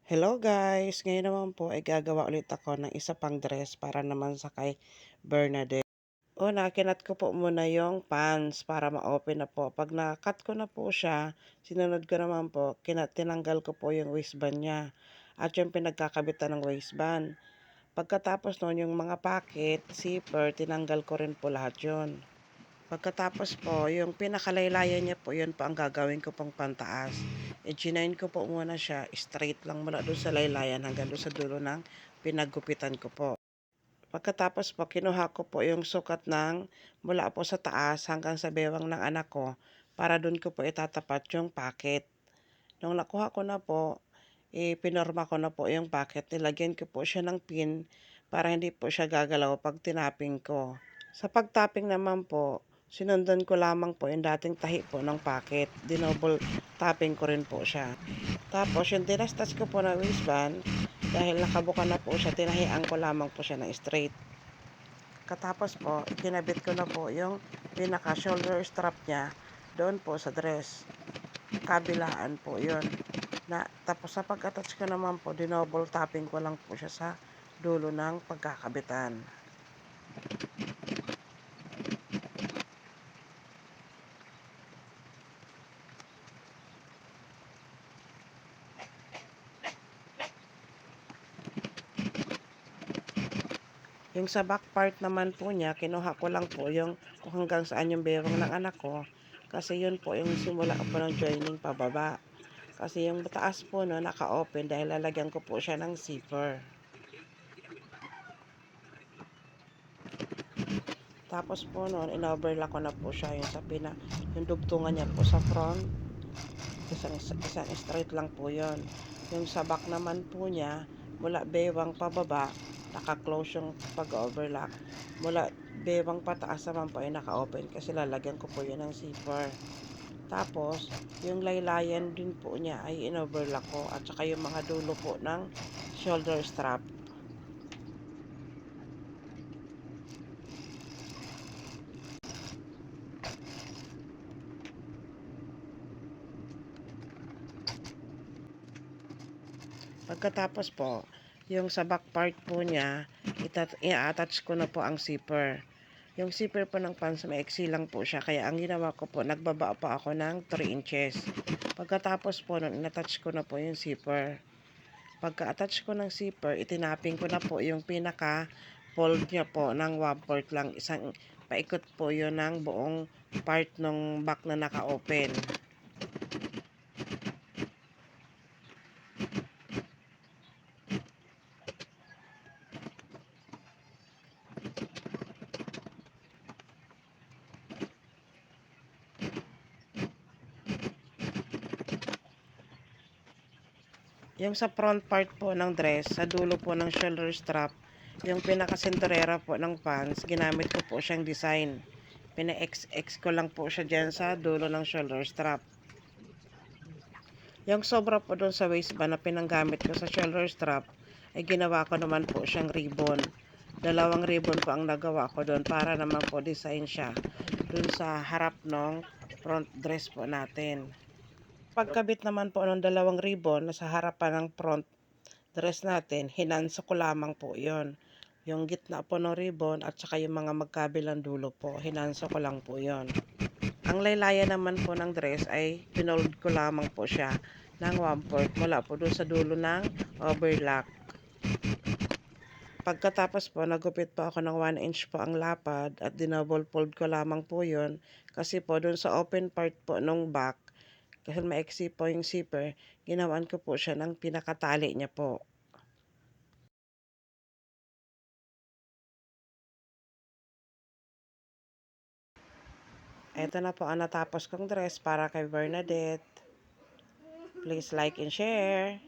Hello guys! Ngayon naman po ay gagawa ulit ako ng isa pang dress para naman sa kay Bernadette. Una, kinat ko po muna yung pants para ma-open na po. Pag na-cut ko na po siya, sinunod ko naman po, tinanggal ko po yung waistband niya at yung pinagkakabitan ng waistband. Pagkatapos nun, yung mga pocket, zipper, tinanggal ko rin po lahat yun. Pagkatapos po, yung pinakalaylayan niya po, yun po ang gagawin ko pong pantaas. I-ginain ko po muna siya, straight lang mula doon sa laylayan hanggang doon sa dulo ng pinaggupitan ko po. Pagkatapos po, kinuha ko po yung sukat ng mula po sa taas hanggang sa bewang ng anak ko para doon ko po itatapat yung packet. Nung nakuha ko na po, pinorma ko na po yung packet. Nilagyan ko po siya ng pin para hindi po siya gagalaw pag tinaping ko. Sa pagtapping naman po, sinundan ko lamang po yung dating tahi po ng packet. Dinoble tapping ko rin po siya. Tapos yung dinastas ko po na waistband, dahil nakabuka na po siya, tinahian ko lamang po siya ng straight. Katapos po, kinabit ko na po yung pinaka shoulder strap niya doon po sa dress. Kabilaan po yun. Tapos sa pag-attach ko naman po, dinoble tapping ko lang po siya sa dulo ng pagkakabitan. Yung sa back part naman po niya, kinuha ko lang po yung kung hanggang saan yung bewang ng anak ko. Kasi yun po yung simula po ng joining pababa. Kasi yung taas po no, naka-open dahil lalagyan ko po siya ng zipper. Tapos po noon, in-overlock ko na po siya yung sa yung dugtungan niya po sa front. Isang straight lang po yon. Yung sa back naman po niya, mula bewang pababa, naka-close yung pag-overlock. Mula bewang pataas naman po ay naka-open kasi lalagyan ko po yun ng zipper. Tapos, yung laylayan din po niya ay in-overlock ko at saka yung mga dulo po ng shoulder strap. Pagkatapos po, yung sa back part po niya, i-attach ko na po ang zipper. Yung zipper po ng pants, maiksi lang po siya. Kaya ang ginawa ko po, nagbaba pa ako ng 3 inches. Pagkatapos po, nung in-attach ko na po yung zipper. Pagka-attach ko ng zipper, itinaping ko na po yung pinaka-fold niya po ng 1/4 lang. Isang paikot po yun ng buong part ng back na naka-open. Yung sa front part po ng dress, sa dulo po ng shoulder strap, yung pinaka-senterera po ng pants, ginamit ko po siyang design. Pina-XX ko lang po siya dyan sa dulo ng shoulder strap. Yung sobra po doon sa waistband na pinanggamit ko sa shoulder strap, ay ginawa ko naman po siyang ribbon. Dalawang ribbon po ang nagawa ko doon para naman po design siya doon sa harap ng front dress po natin. Pagkabit naman po ng dalawang ribbon na sa harapan ng front dress natin, hinanso ko lamang po yon. Yung gitna po ng ribbon at saka yung mga magkabilang dulo po, hinanso ko lang po yon. Ang laylayan naman po ng dress ay pinold ko lamang po siya ng 1/4 mula po doon sa dulo ng overlock. Pagkatapos po, nagupit po ako ng 1 inch po ang lapad at dinouble fold ko lamang po yon kasi po doon sa open part po nung back, kasi maiksi po yung zipper, ginawan ko po siya ng pinakatali niya po. Ito na po ang natapos kong dress para kay Bernadette. Please like and share.